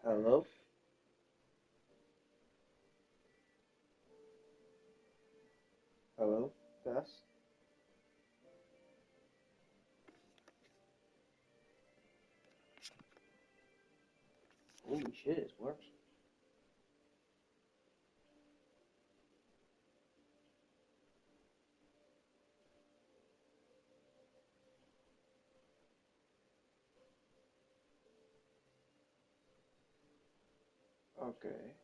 Hello? Hello? Test? Holy shit, it works. Okay.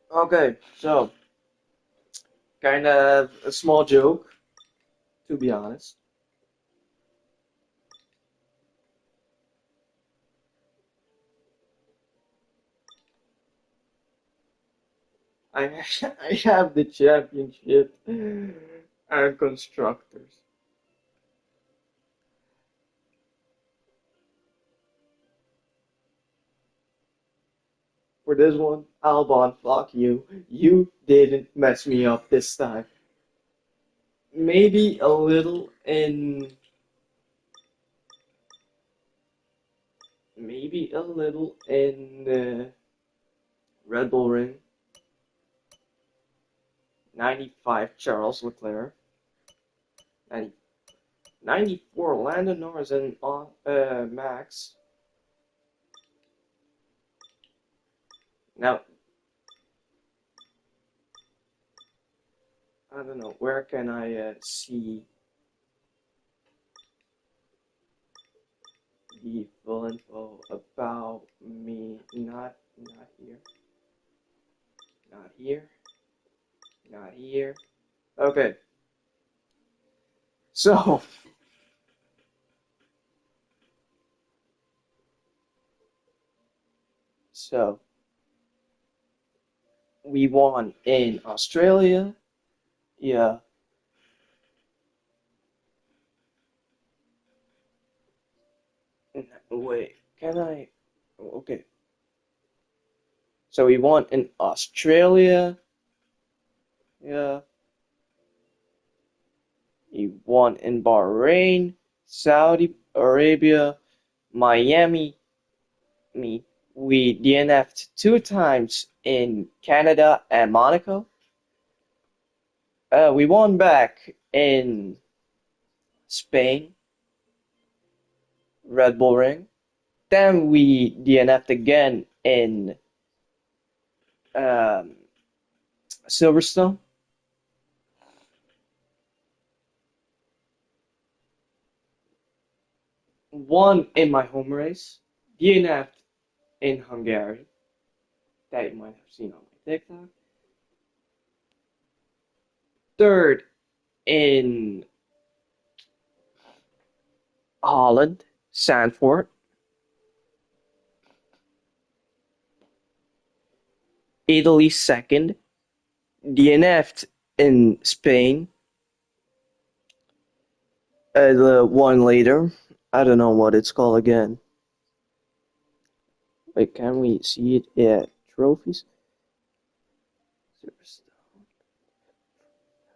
Okay, so, kind of a small joke, to be honest. I, I have the championship and constructors. For this one, Albon, fuck you. You didn't mess me up this time. Maybe a little in, maybe a little in the Red Bull Ring. 95 Charles Leclerc. 90, 94 Lando Norris and Max. Now, I don't know, where can I see the full info about me? Not here. Not here. Not here. Okay. So, so we won in Australia. Yeah. Wait, can I? Okay. So we won in Australia. Yeah. We won in Bahrain, Saudi Arabia, Miami. Me. We DNF'd two times in Canada and Monaco. We won back in Spain, Red Bull Ring. Then we DNF'd again in um, Silverstone. Won in my home race. DNF'd in Hungary. That you might have seen on my TikTok. Third in Holland, Sanford. Italy second. DNF'd in Spain. The one later. I don't know what it's called again. Wait, can we see it? Yeah, trophies.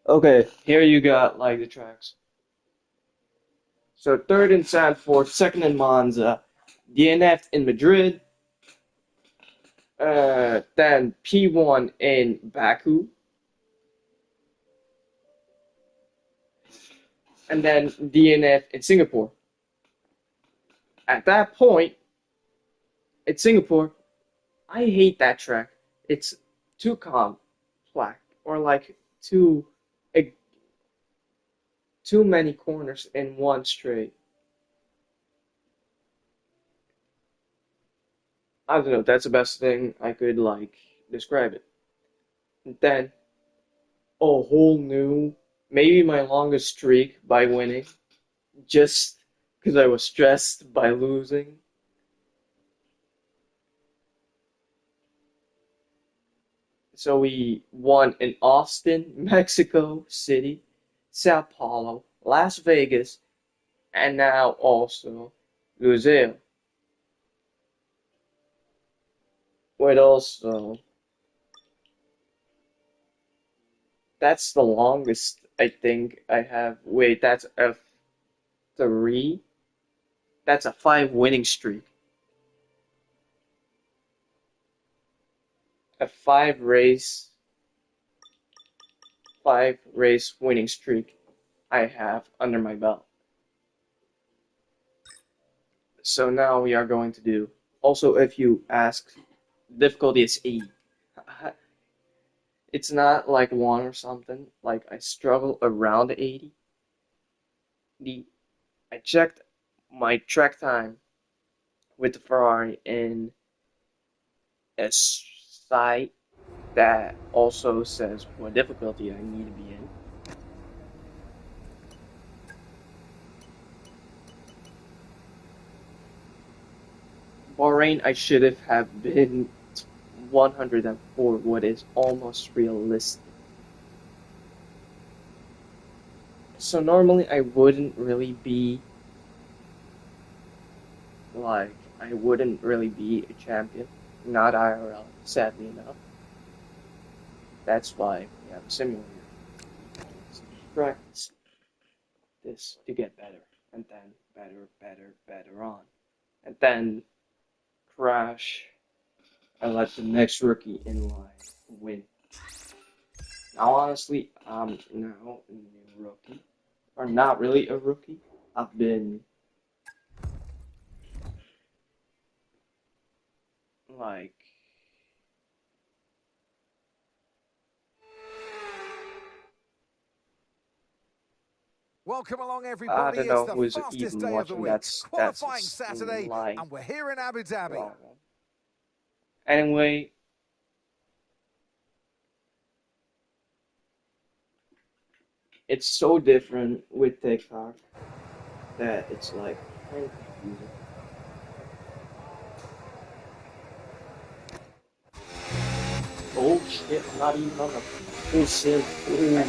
Okay, here you got like the tracks. So third in Sanford, second in Monza, DNF in Madrid, then P1 in Baku, and then DNF in Singapore. At that point, it's Singapore. I hate that track. It's too complex, or like eh, too many corners in one straight. I don't know. That's the best thing I could like describe it. And then a whole new, maybe my longest streak by winning, just because I was stressed by losing. So we won in Austin, Mexico City. Sao Paulo, Las Vegas, and now also Lusail, with also that's the longest I think I have. Wait, that's a three. That's a five winning streak. A five race winning streak I have under my belt. So now we are going to do. Also, if you ask, difficulty is 8. It's not like 1 or something. Like I struggle around 80. The I checked my track time with the Ferrari in a site that also says what difficulty I need to be in. Bahrain, I should have been 104, what is almost realistic. So normally I wouldn't really be I wouldn't really be a champion, not IRL, sadly enough. That's why we have a simulator. Practice this to get better, and then better on. And then crash and let the next rookie in line win. Now, honestly, I'm now a new rookie, or not really a rookie. I've been like Welcome along, I everybody. don't It's know the who's fastest even day of the watching. week, That's qualifying Saturday, lying. and we're here in Abu Dhabi. Wrong one. Anyway, it's so different with TikTok that it's like kind of confusing. Oh shit, I'm not even on the full sim. Ooh.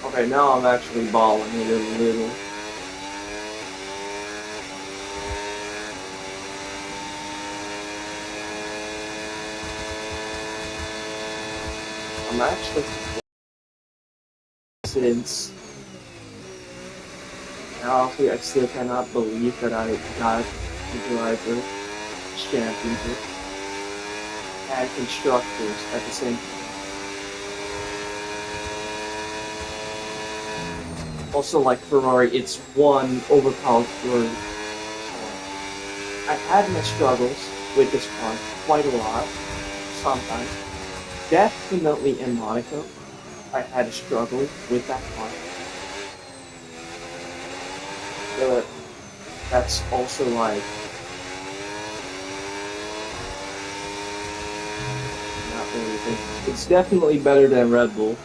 Okay, now I'm actually balling it a little. I'm actually since honestly I still cannot believe that I got the driver championship and constructors at the same time. Also, like Ferrari, it's one overpowered Ferrari. I've had my struggles with this car quite a lot, sometimes. Definitely in Monaco, I had a struggle with that car. But that's also like not really a thing. It's definitely better than Red Bull.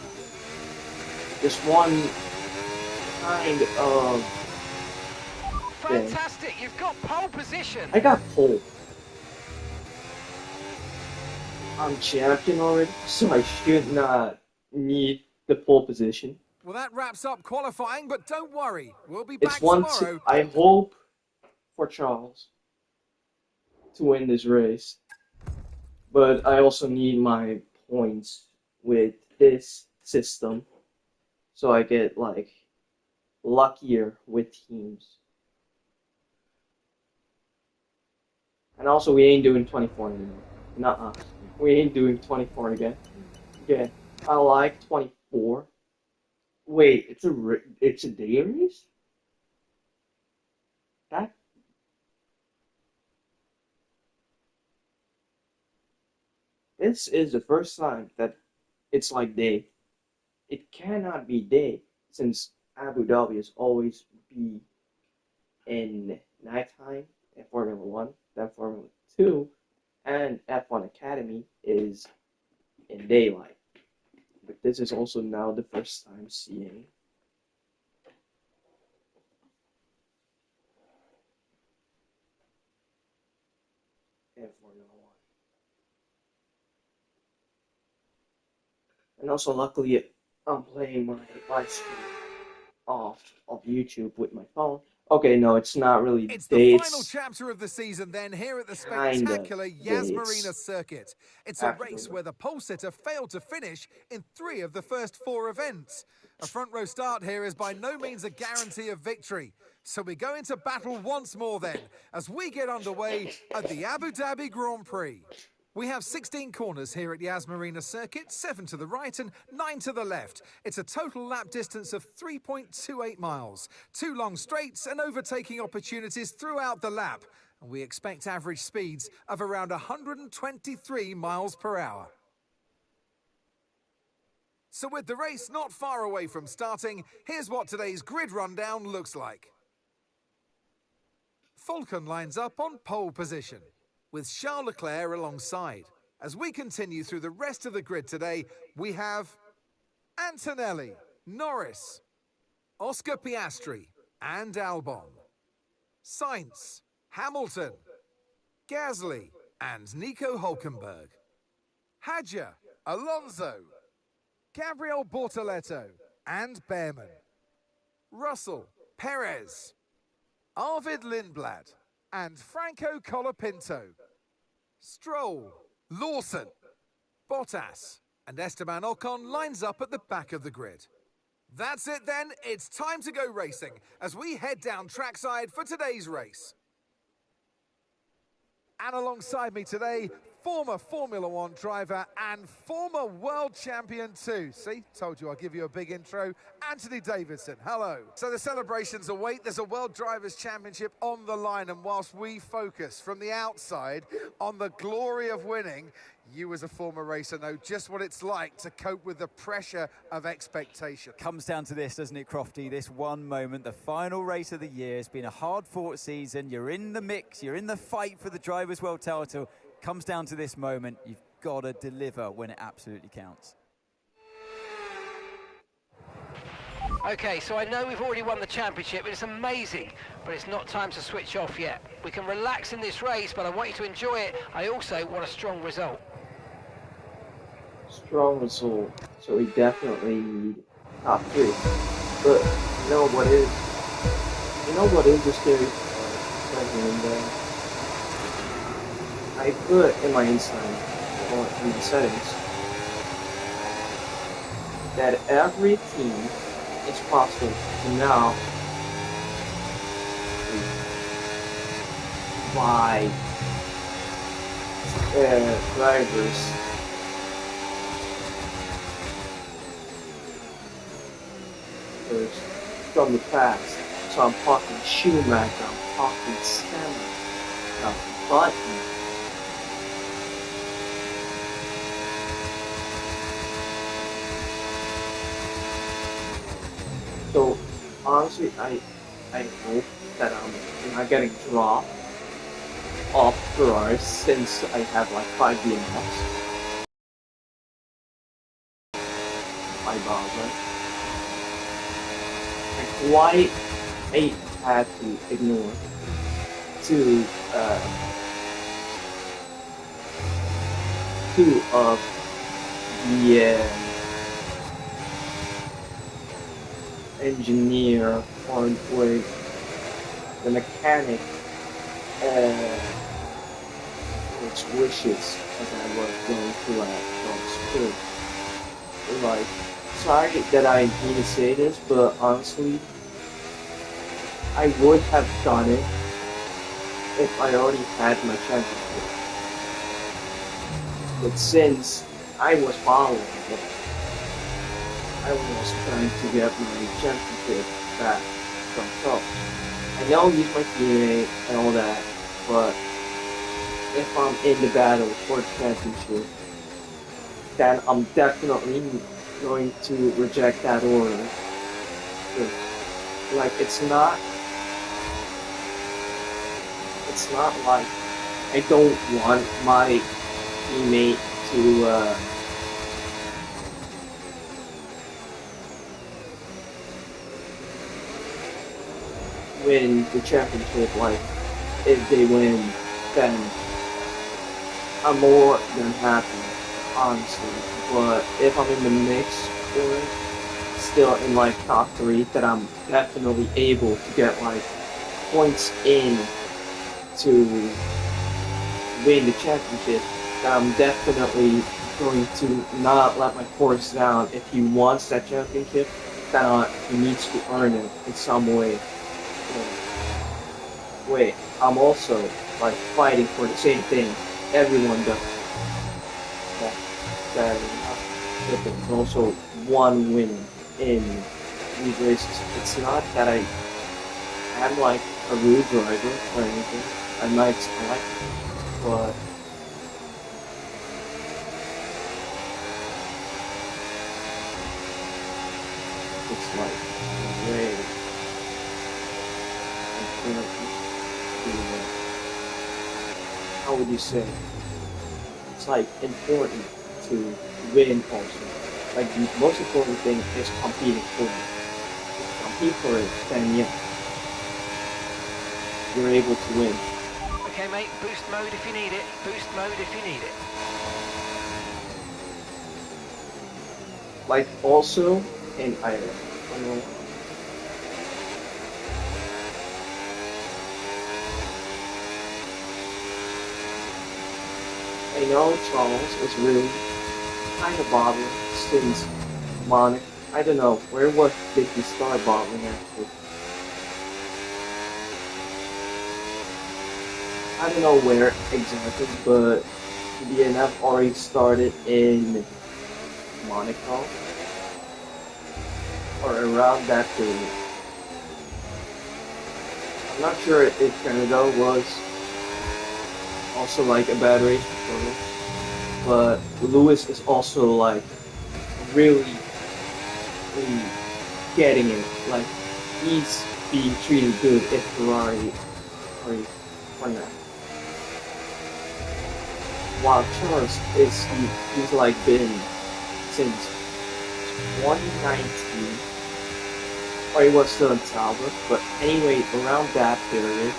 Just one kind of thing. Fantastic, you've got pole position. I got pole. I'm champion already, so I should not need the pole position. Well, that wraps up qualifying, but don't worry, we'll be It's back one. tomorrow. I hope for Charles to win this race, but I also need my points with this system, so I get like luckier with teams. And also, we ain't doing 24 anymore. Nuh-uh. We ain't doing 24 again. Yeah, I like 24. Wait, it's a day race? That this is the first time that it's like day. It cannot be day since Abu Dhabi is always be in nighttime in Formula One, then Formula Two, and F1 Academy is in daylight. But this is also now the first time seeing F101. And also, luckily, I'm playing my live stream of YouTube with my phone. Okay, no, it's not really It's the day. final It's chapter of the season then here at the kind of spectacular day. Yas Marina It's circuit. It's a race afternoon. where the pole sitter failed to finish in 3 of the first 4 events. A front row start here is by no means a guarantee of victory. So we go into battle once more then, as we get underway at the Abu Dhabi Grand Prix. We have 16 corners here at Yas Marina circuit, 7 to the right and 9 to the left. It's a total lap distance of 3.28 miles. 2 long straights and overtaking opportunities throughout the lap. And we expect average speeds of around 123 miles per hour. So with the race not far away from starting, here's what today's grid rundown looks like. Falcon lines up on pole position, with Charles Leclerc alongside. As we continue through the rest of the grid today, we have Antonelli, Norris, Oscar Piastri and Albon, Sainz, Hamilton, Gasly and Nico Hülkenberg, Hadjar, Alonso, Gabriel Bortoleto and Behrman, Russell, Perez, Arvid Lindblad and Franco Colapinto, Stroll, Lawson, Bottas and Esteban Ocon lines up at the back of the grid. That's it then, it's time to go racing as we head down trackside for today's race. And alongside me today, former Formula One driver and former world champion too. See, told you I'll give you a big intro. Anthony Davidson, hello. So the celebrations await. There's a World Drivers' Championship on the line, and whilst we focus from the outside on the glory of winning, you as a former racer know just what it's like to cope with the pressure of expectation. Comes down to this, doesn't it, Crofty? This one moment, the final race of the year. It's been a hard-fought season. You're in the mix. You're in the fight for the Drivers' World title. Comes down to this moment. You've got to deliver when it absolutely counts. Okay, so I know we've already won the championship, and it's amazing, but it's not time to switch off yet. We can relax in this race, but I want you to enjoy it. I also want a strong result. Strong result. So we definitely need top 3. But you know what is the scary part right here and there? I put in my inside in the settings that every team is possible to now buy drivers from the past. So I'm talking Schumacher, I'm talking Senna, I'm talking Button. So honestly, I hope that I'm not getting dropped off Ferrari since I have like 5 DNFs. 5 Bowser. And quite I had to ignore two of the engineer or with the mechanic which wishes as I was going through school. Like, sorry that I need to say this, but honestly, I would have done it if I already had my championship. But since I was following it, I was trying to get my championship back from top. I know he's my teammate and all that, but if I'm in the battle for the championship, then I'm definitely going to reject that order. Like, it's not like I don't want my teammate to win the championship. Like, if they win, then I'm more than happy, honestly. But if I'm in the mix for it, still in like top 3, that I'm definitely able to get like points in to win the championship, then I'm definitely going to not let my horse down. If he wants that championship, then he needs to earn it in some way. Wait, I'm also like fighting for the same thing everyone does. That there's also one win in these races. It's not that I am like a rude driver or anything. I might like it, but it's like way how would you say? It's like important to win also. Like the most important thing is competing for it. If you compete for it, then yeah, you're able to win. Okay, mate, boost mode if you need it. Boost mode if you need it. Like also in Ireland. I know Charles is really kind of bothering since Monaco. I don't know, where did he start bothering actually? I don't know where exactly, but the DNF already started in Monaco or around that period. I'm not sure if Canada was also like a bad race before, but Lewis is also like really getting it. Like he's being treated good if Ferrari are playing that. While Charles he's like been since 2019, or he was still in Sauber, but anyway, around that period,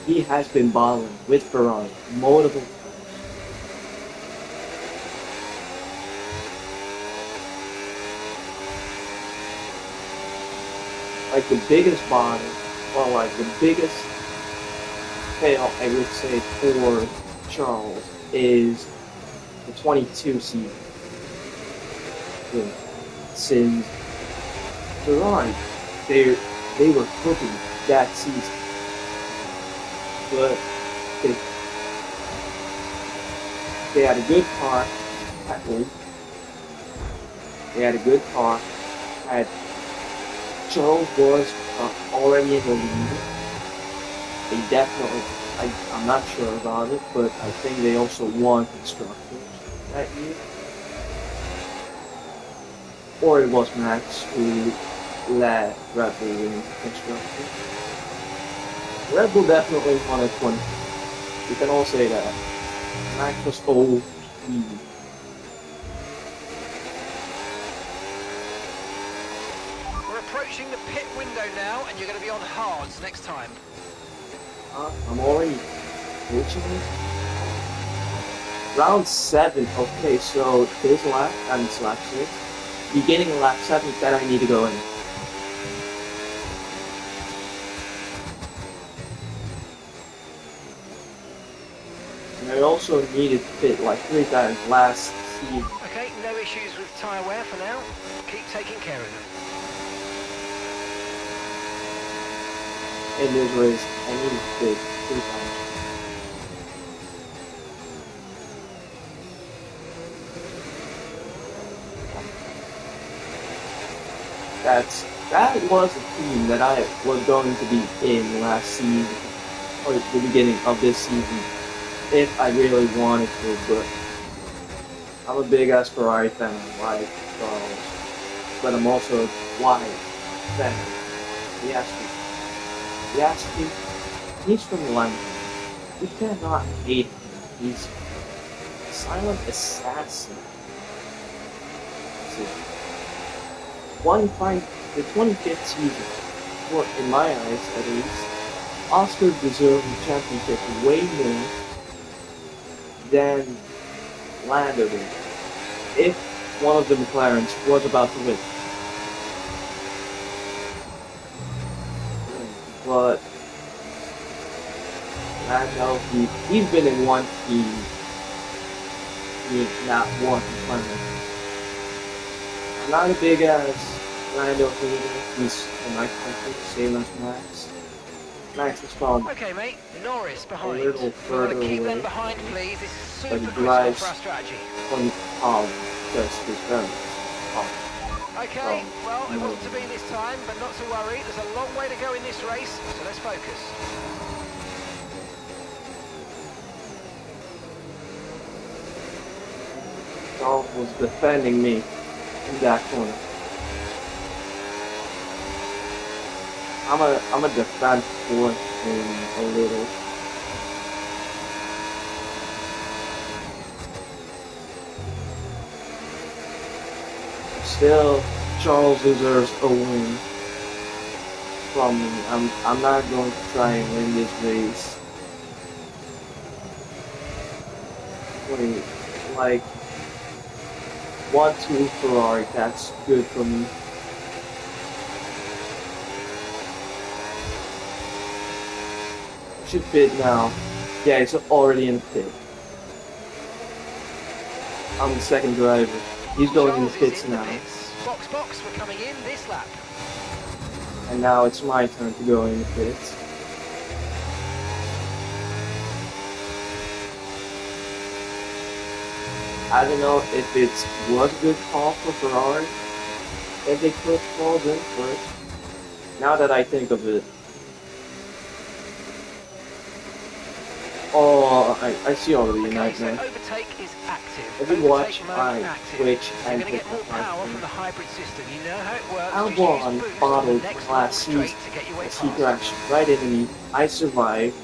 he has been battling with Ferrari multiple times. Like the biggest bottom, or like the biggest fail, I would say, for Charles is the 22 season. Yeah. Since Ferrari, they were cooking that season, but they had a good car at home. They had a good car. Had Charles was already in the lead. They definitely, I'm not sure about it, but I think they also won constructors that year. Or it was Max who let Red Bull win constructors. Red Bull definitely won at 20. You can all say that. Max was OP. We're approaching the pit window now, and you're going to be on hards next time. I'm already reaching it. Round 7. Okay, so this lap, and it's lap 6. Beginning of lap 7, then I need to go in. And I also needed to pit like 3 times last season. Okay, no issues with tyre wear for now. Keep taking care of them. In this race, I needed to pit 3 times. That was a team that I was going to be in last season, or the beginning of this season, if I really wanted to, but I'm a big ass Ferrari fan, like Charles, but I'm also a wide fan. He has to, he's from London. You cannot hate him. He's a silent assassin. So, the 25th season, or in my eyes at least, Oscar deserved the championship way more than Lando did. If one of the McLarens was about to win. But Lando, he's been in one team, not one McLaren. I'm not a big ass Lando hater. He's in my country, same as Max. Max is found Okay, mate. Norris behind. a little We further want to keep away, them behind, please. This is but super he critical drives for our strategy. from Holland, just his parents. Okay, well, it no. wasn't to be this time, but not to worry. There's a long way to go in this race, so let's focus. Charles was defending me in that corner. I'm a defend for him a little. Still, Charles deserves a win from me. I'm not going to try and win this race. Wait, like 1-2 Ferrari, that's good for me. Should pit now. Yeah, he's already in the pit. I'm the second driver. He's going in the Charles is pits in the now. pits. Box, we're coming in this lap. And now it's my turn to go in the pits. I don't know if it was a good call for Ferrari that they put Charles in first. Now that I think of it. Oh, I see already a Okay, so nightmare. overtake is active. Every Overtake watch, mode I active. switch You're and going to pick get more up my power phone. from the hybrid system. You know how it works. I Just won use boost on the bottled next last level season. straight to get your way As he past. crashed right into me. I survived,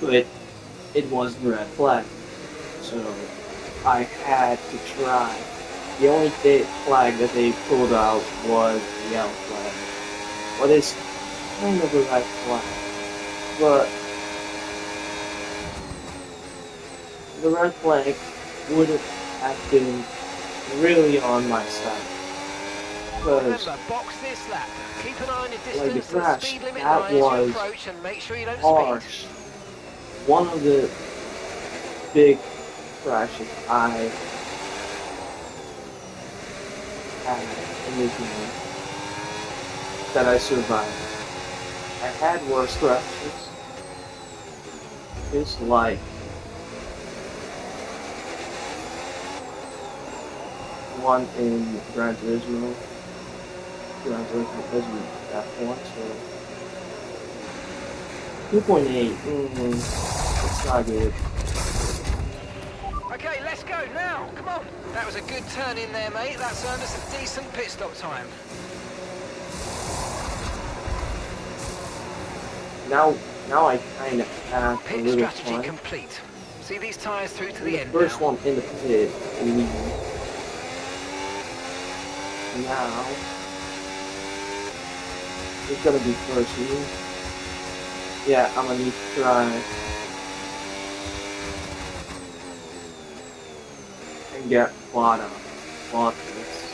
but it was the red flag. So I had to try. The only flag that they pulled out was the yellow flag. What is kind of a red flag. But the red flag would have been really on my side. Because Remember, box this lap. Keep an eye on your like the distance, the crash, speed limit that line as you was approach, and make sure you don't speed. harsh. One of the big crashes I had in this game that I survived. I had worse crashes. Just like one in Gran Turismo. Gran Turismo isn't that one, so 2.8. It's not good. Okay, let's go now. Come on. That was a good turn in there, mate. That's earned us a decent pit stop time. Now I kind of have a Pit little strategy fun. complete. See these tyres through to The the end first now. one in the pit, lead. Now it's gonna be first lead. Yeah, I'm gonna need to try and get bottom. Bottomless.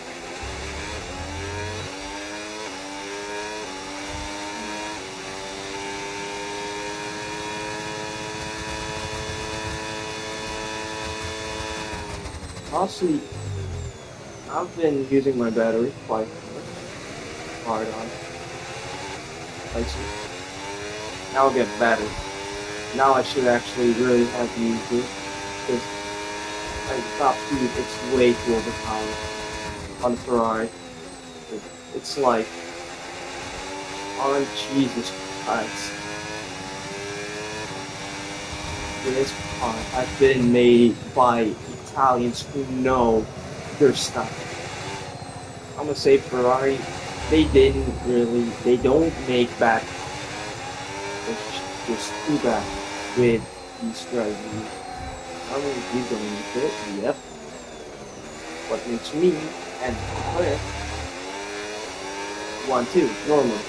Honestly, I've been using my battery quite hard on. I see. Now I'll get better. Now I should actually really have used it, because at top speed it's way too overpowered on the Ferrari. It's like, on Jesus Christ. This car has been made by Italians who know their stuff. I'm gonna say Ferrari, they don't make bad, it's just too bad with He's driving. How many he's going to fit? Yep. What makes me and Cliff 1-2, normal.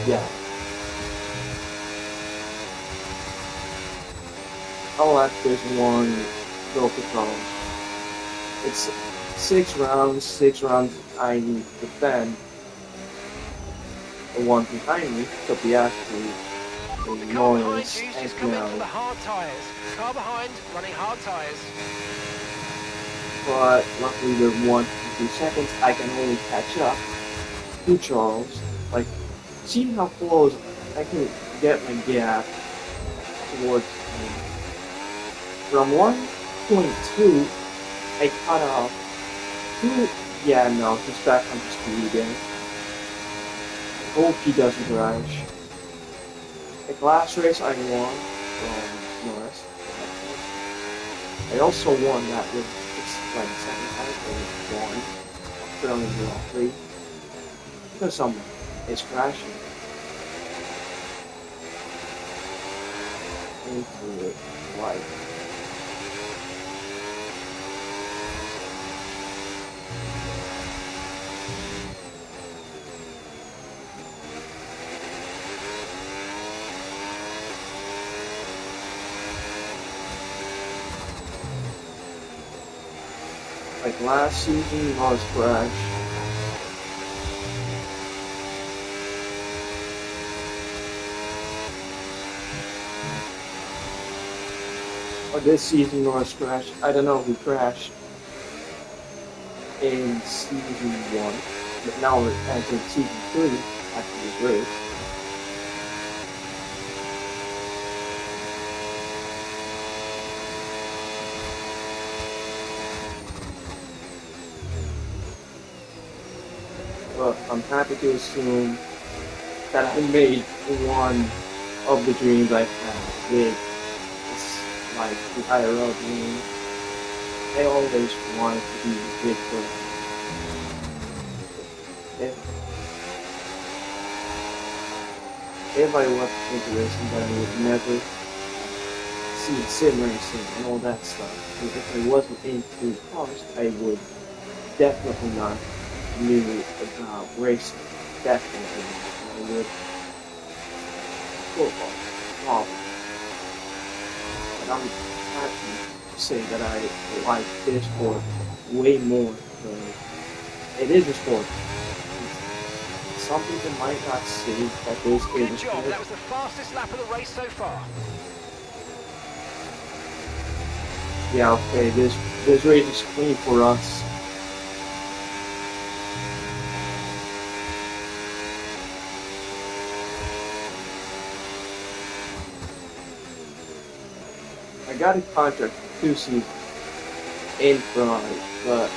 Yeah. I'll have this one go control. It's 6 rounds, 6 rounds I need to defend. The one behind me, Tobiaski, The car behind Norris, you's and just come in from the Canali. hard tyres. Car behind, running hard tyres. But luckily with 1 to 2 seconds, I can only catch up to Charles. Like, see how close I can get my gap towards him. From 1.2, I cut off 2. Yeah, no, he's back on the speed again. I hope he doesn't crash. The last race I won from Norris. I also won that with like second time or one Australian Grand Prix because someone is crashing into it like last season was crash. Or this season was crash. I don't know who crashed in season 1, but now we're entering season 3 after this race. But I'm happy to assume that I made one of the dreams I had with this, like the IRL dream. I always wanted to be big for if I was into racing, then I would never see sim racing and all that stuff. And if I wasn't into cars, I would definitely not knew about racing. Definitely. I would football, probably. But I'm happy to say that I like this sport way more because it is a sport. Some people might not see that this is Good a job, sport. that was the fastest lap of the race so far. Yeah, okay, this race is clean for us. I got a contract for 2 seasons in Ferrari, but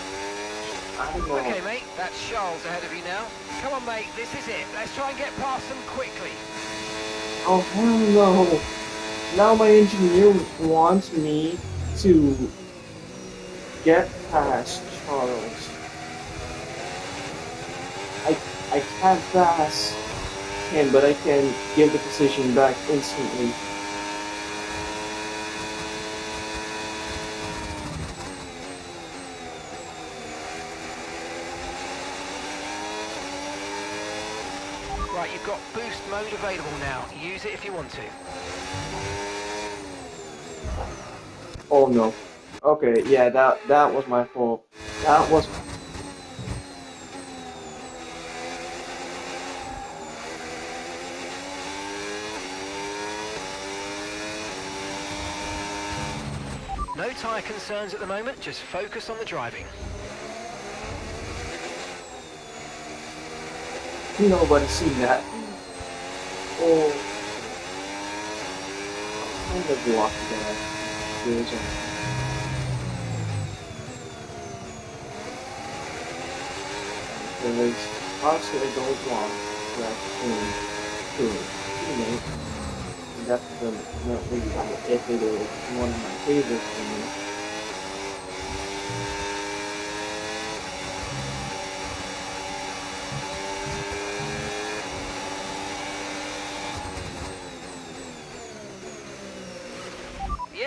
I don't know. Okay, mate, that's Charles ahead of you now. Come on, mate, this is it. Let's try and get past them quickly. Oh, hell no. Now my engineer wants me to get past Charles. I can't pass him, but I can give the position back instantly. Right, you've got boost mode available now. Use it if you want to. Oh no. Okay, yeah, that was my fault. That was No tyre concerns at the moment, just focus on the driving. Nobody seen that. Oh, I'm kind of lucky that there's a because honestly I don't want to actually to a teammate. And that's definitely if it is one of my favorite teammates.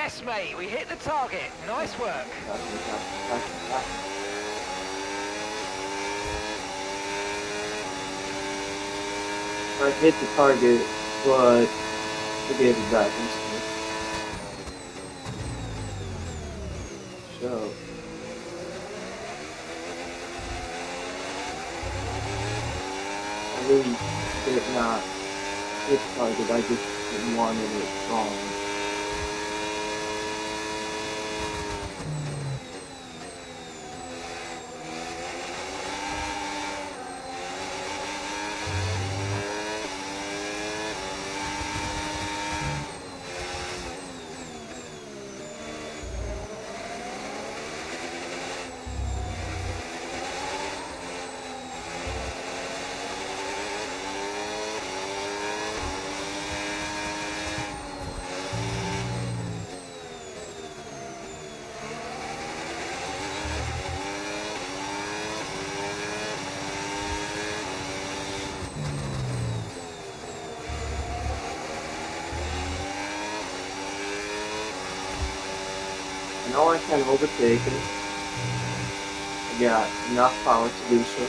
Yes, mate, we hit the target. Nice work. I hit the target, but I gave it back instantly. So. I really did not hit the target, I just wanted it wrong. Now I can overtake it. I got enough power to do so.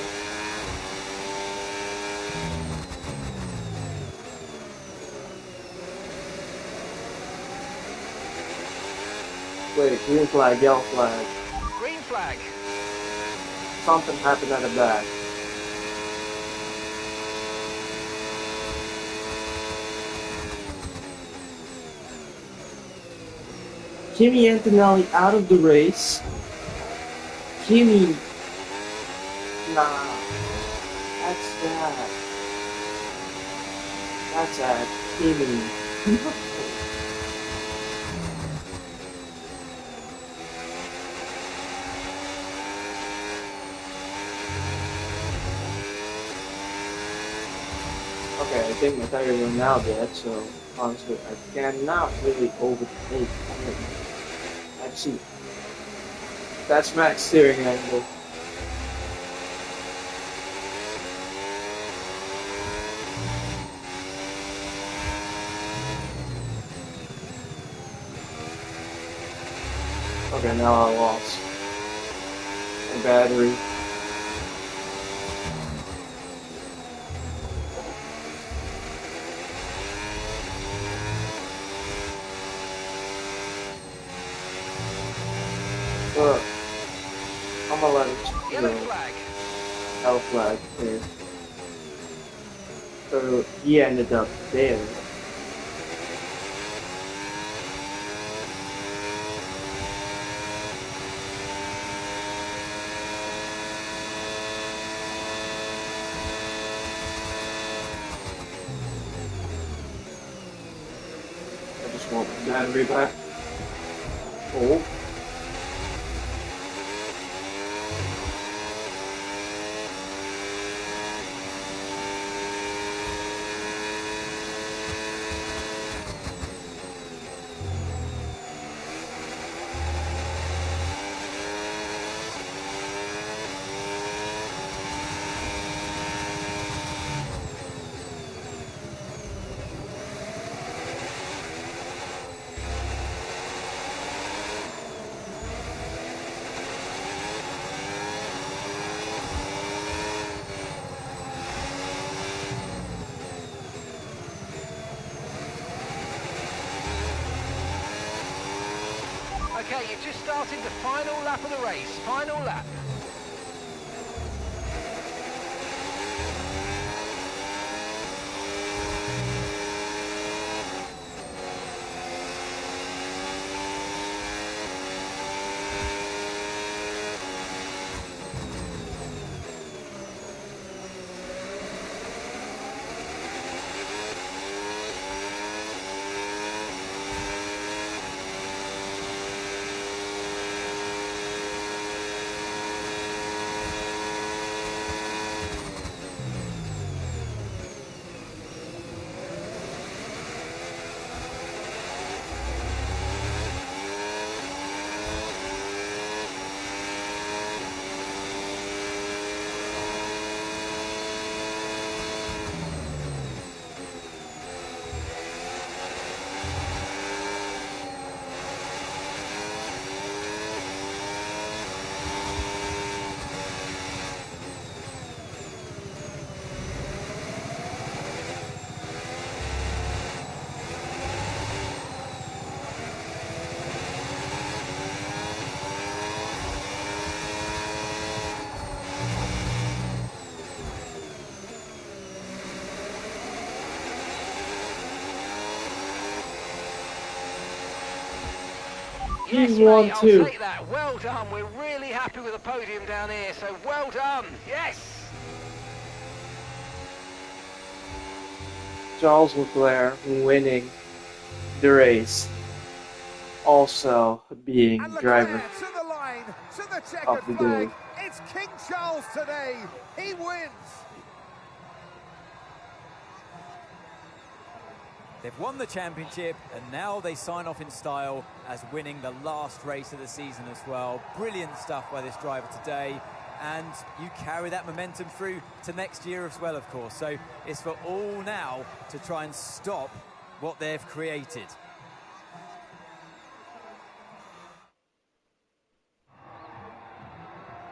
Wait, green flag, yellow flag. Green flag. Something happened at the back. Kimi Antonelli out of the race. Kimi. Nah. That's sad. That's sad. Kimi. Okay, I think my tires are now dead, so honestly, I cannot really overtake him. Actually, that's max steering angle. Okay, now I lost my battery. But I'm gonna let it Yellow go. flag. Yellow flag here. So he ended up there. I just want my battery back. Oh. Okay, you've just started the final lap of the race. Final lap. Yes, He won mate, I'll too. take that. Well done. We're really happy with the podium down here, so well done. Yes. Charles Leclerc winning the race. Also being And driver Leclerc to the line, to the of checkered the flag. day. It's King Charles today. He wins. They've won the championship and now they sign off in style as winning the last race of the season as well. Brilliant stuff by this driver today, and you carry that momentum through to next year as well, of course. So it's for all now to try and stop what they've created.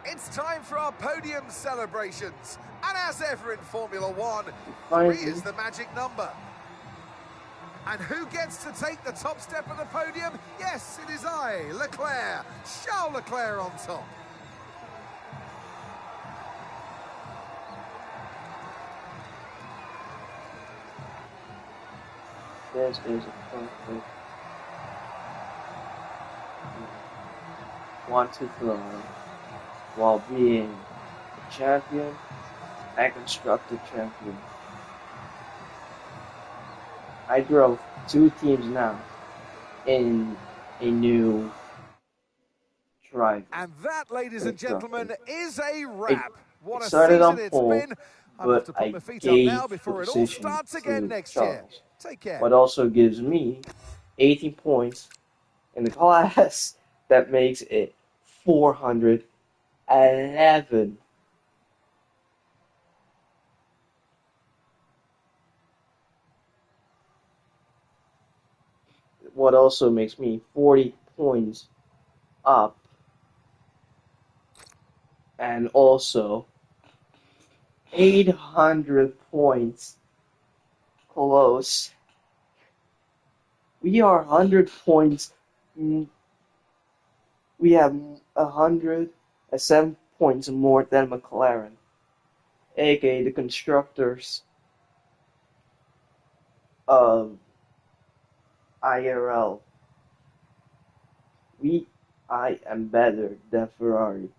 It's time for our podium celebrations. And as ever in Formula One, Finally. 3 is the magic number. And who gets to take the top step of the podium? Yes, it is I, Leclerc. Charles Leclerc on top. This is a perfect 1-2 throw while being a champion and constructor champion. I drove 2 teams now in a new drive. And that, ladies and gentlemen, is a wrap. What It a started season on it's pole, been. I'm off but to put I my feet up gave now the before it all position starts again to next year. Charles. Take care. What also gives me 18 points in the class. That makes it 411. What also makes me 40 points up, and also 800 points close. We are 100 points. We have 107 points more than McLaren, aka the constructors of IRL. I am better than Ferrari,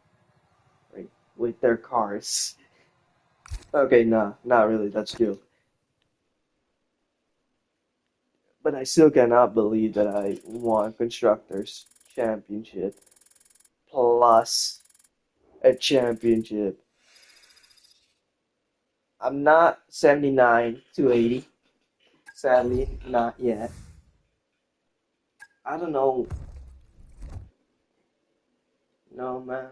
right, with their cars. Okay, nah, not really, that's true. But I still cannot believe that I won Constructors' Championship plus a championship. I'm not 79 to 80. Sadly, not yet. I don't know. No, man.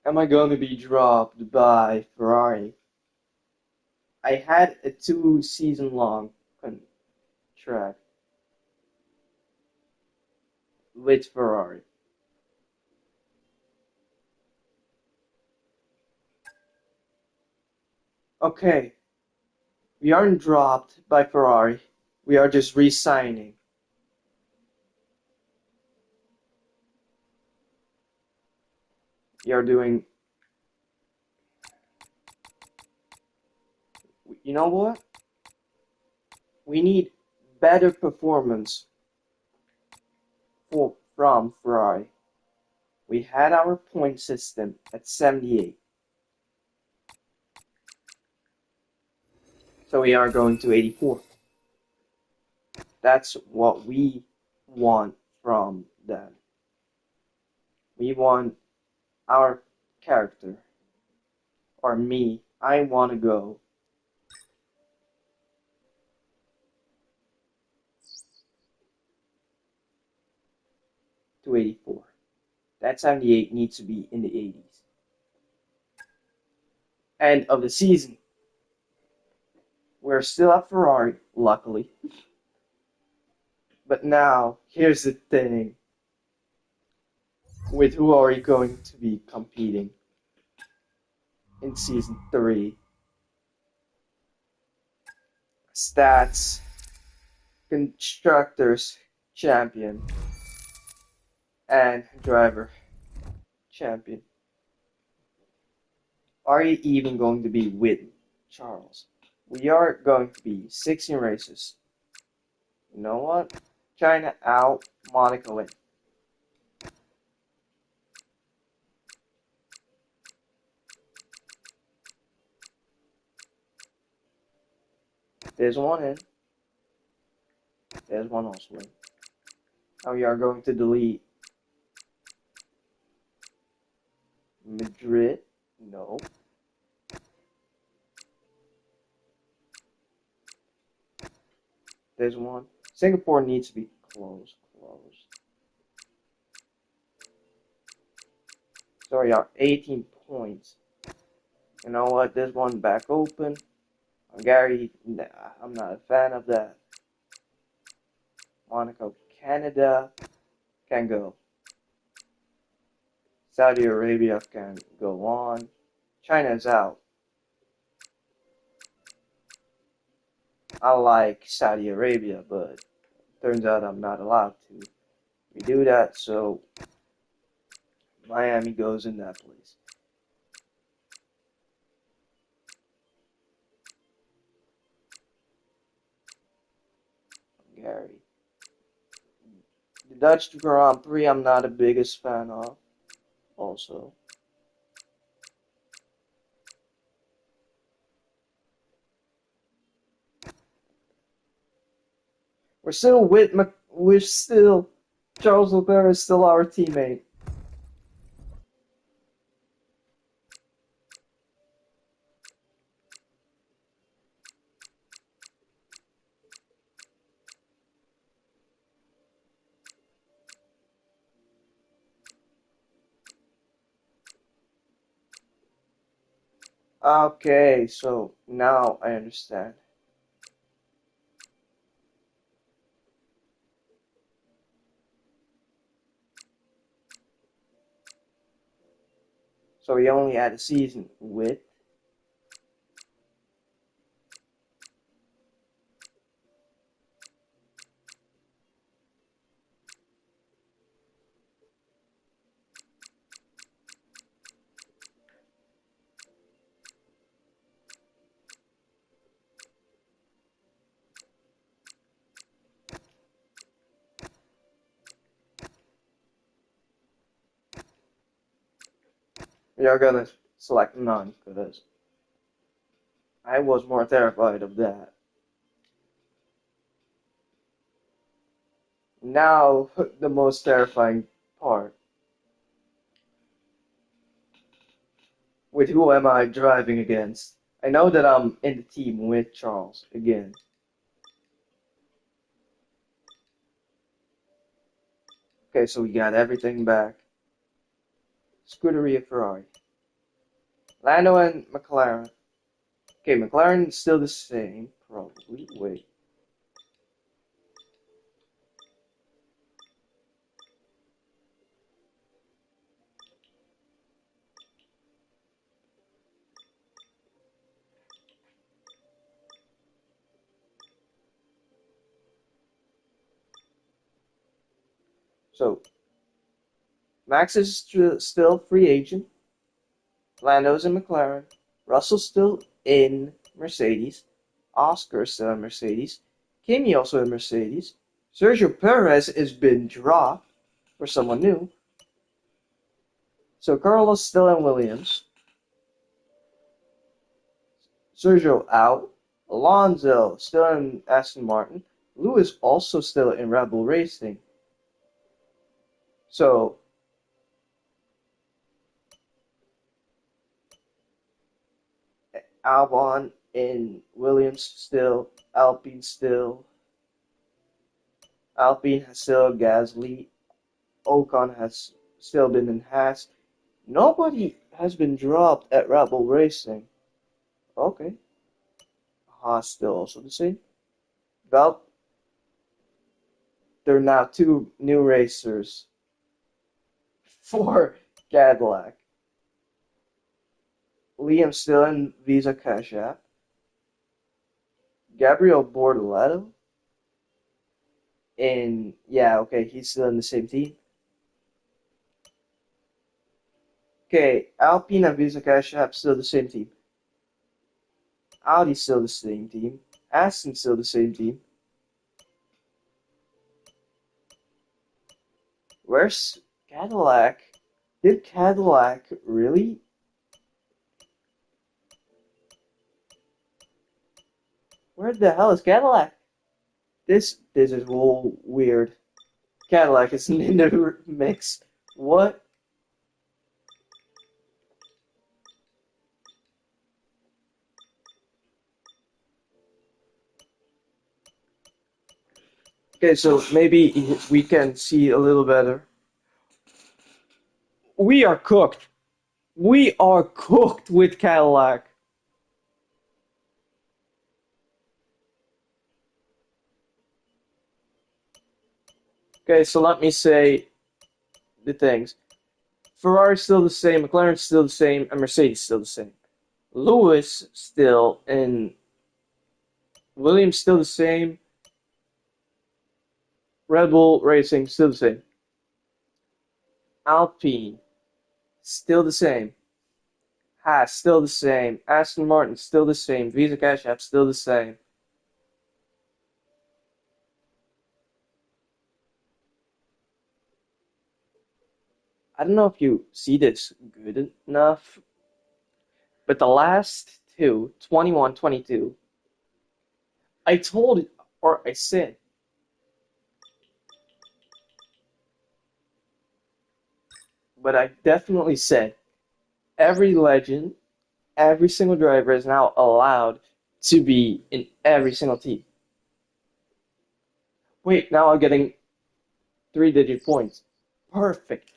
Am I going to be dropped by Ferrari? I had a 2-season long contract with Ferrari. Okay, we aren't dropped by Ferrari. We are just re-signing. We are doing. You know what? We need better performance from Ferrari. We had our point system at 78. So we are going to 84. That's what we want from them. We want our character, or me. I want to go to 84. That 78 needs to be in the 80s. End of the season. We're still at Ferrari, luckily. But now, here's the thing. With who are we going to be competing in Season 3? Stats, Constructors Champion, and Driver Champion. Are you even going to be with Charles? We are going to be 16 races. You know what? China out, Monaco in. There's one in. There's one also in. Now we are going to delete Madrid. No. There's one. Singapore needs to be closed. So we are 18 points. You know what? There's one back open. Hungary, nah, I'm not a fan of that. Monaco, Canada can go. Saudi Arabia can go on. China's out. I like Saudi Arabia, but turns out I'm not allowed to redo that, so Miami goes in that place. Hungary. The Dutch Grand Prix I'm not the biggest fan of, also. We're still Charles Leclerc is still our teammate. Okay, so now I understand. So we only had a season with we are gonna select none because I was more terrified of that. Now the most terrifying part. With who am I driving against? I know that I'm in the team with Charles again. Okay, so we got everything back. Scuderia Ferrari. Lando and McLaren. Okay, McLaren is still the same, probably. Wait. So, Max is still free agent. Lando's in McLaren. Russell's still in Mercedes. Oscar's still in Mercedes. Kimi also in Mercedes. Sergio Perez has been dropped for someone new. So Carlos still in Williams. Sergio out. Alonso still in Aston Martin. Lewis also still in Red Bull Racing. So Albon in Williams still. Alpine still. Alpine has still Gasly. Ocon has still been in Haas. Nobody has been dropped at Red Bull Racing. Okay. Haas still also the same. Well, there are now two new racers for Cadillac. Liam still in Visa Cash App. Gabriel Bortoleto. And yeah, okay, he's still in the same team. Okay, Alpine and Visa Cash App still the same team. Audi's still the same team. Aston's still the same team. Where's Cadillac? Did Cadillac really? Where the hell is Cadillac? This is all weird. Cadillac is in the mix. What? Okay, so maybe we can see a little better. We are cooked. We are cooked with Cadillac. Okay, so let me say the things. Ferrari's still the same, McLaren's still the same, and Mercedes still the same. Lewis still, and Williams still the same. Red Bull Racing still the same. Alpine still the same. Haas still the same. Aston Martin still the same. Visa Cash App still the same. I don't know if you see this good enough, but the last two, 21, 22, I told, or I said, but I definitely said, every legend, every single driver is now allowed to be in every single team. Wait, now I'm getting 3-digit points. Perfect.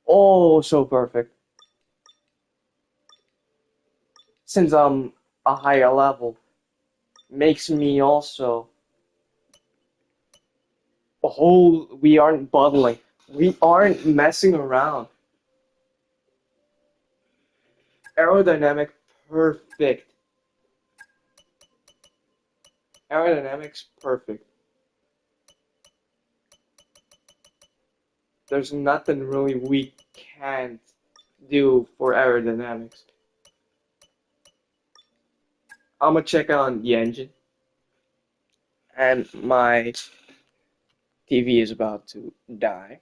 Oh, so perfect. Since I'm a higher level, makes me also. Oh, we aren't bubbling. We aren't messing around. Aerodynamic, perfect. Aerodynamics, perfect. There's nothing really we can't do for aerodynamics. I'm gonna check on the engine. And my TV is about to die.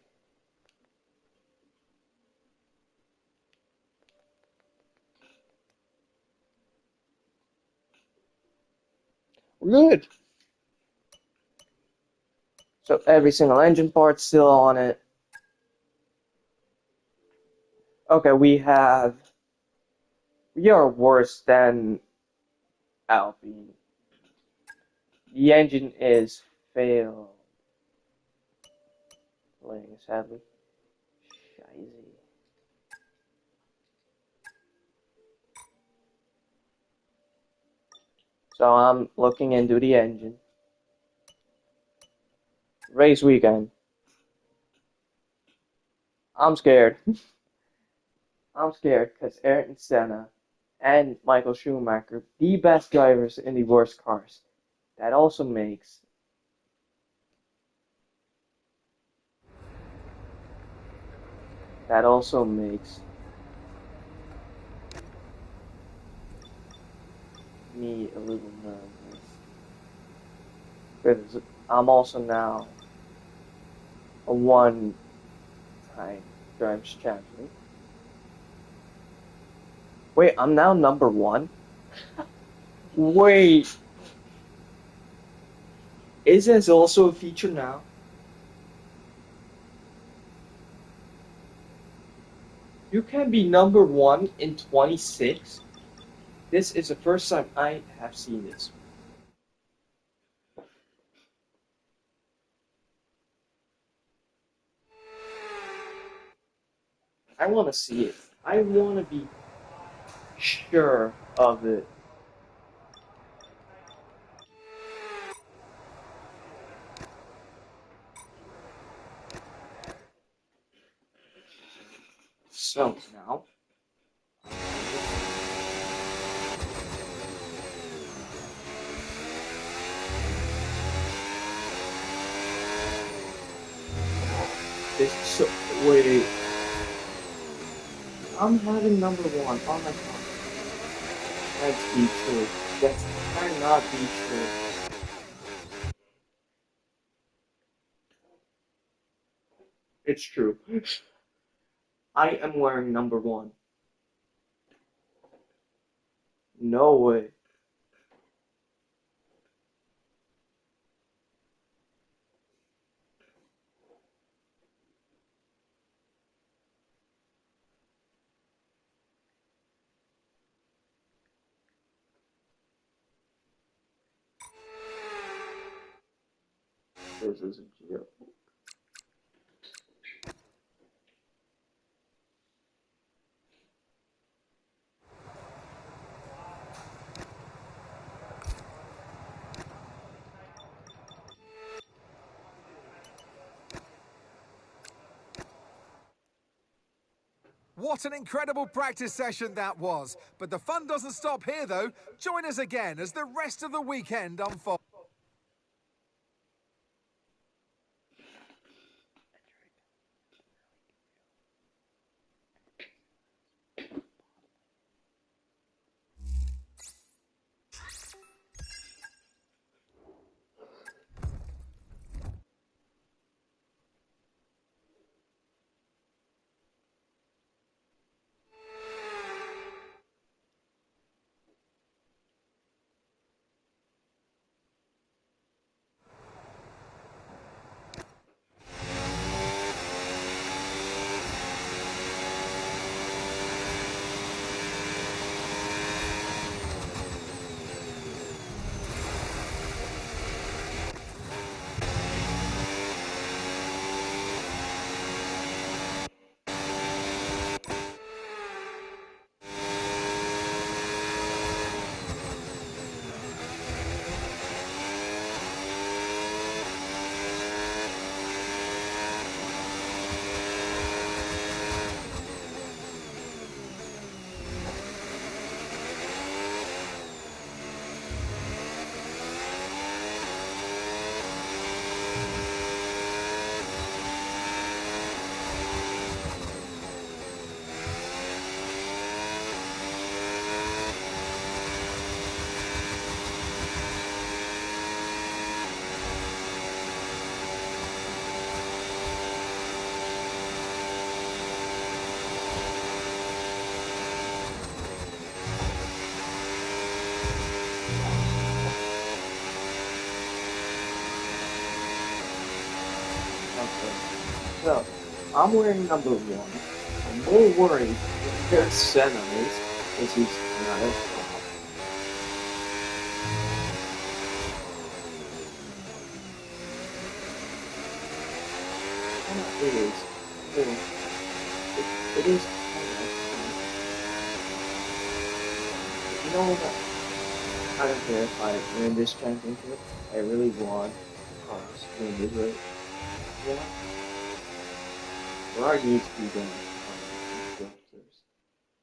We're good. So every single engine part's still on it. Okay, we are worse than Alpine. The engine is failing, sadly. Scheiße. So I'm looking into the engine. Race weekend. I'm scared. I'm scared because Ayrton Senna and Michael Schumacher, the best drivers in the worst cars. That also makes me a little nervous. Because I'm also now a one-time drivers champion. Wait, I'm now number one? Wait. Is this also a feature now? You can be number one in 26? This is the first time I have seen this. I want to see it. I want to be sure of it. So now, this is so wait. I'm having number one. Oh my god. That's be true. That cannot be true. It's true. I am wearing number 1. No way. This is a joke. What an incredible practice session that was. But the fun doesn't stop here, though. Join us again as the rest of the weekend unfolds. Okay. So, I'm wearing number 1. I'm more worried compared to Senna is, because he's not as strong. Senna is, well, it is kind of, you know that, I don't care if I win this championship, I really want Carlos to win this race. You know? Ferrari needs to be done on constructors.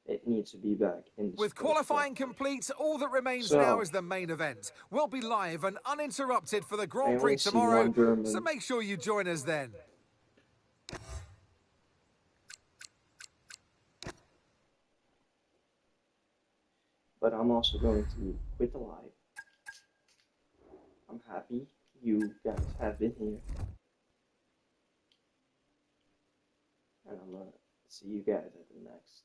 It needs to be back in the With sports qualifying car. complete, all that remains So, now is the main event. We'll be live and uninterrupted for the I Grand only Prix see tomorrow, one German. so make sure you join us then. But I'm also going to quit the live. I'm happy you guys have been here. And I'm gonna see you guys at the next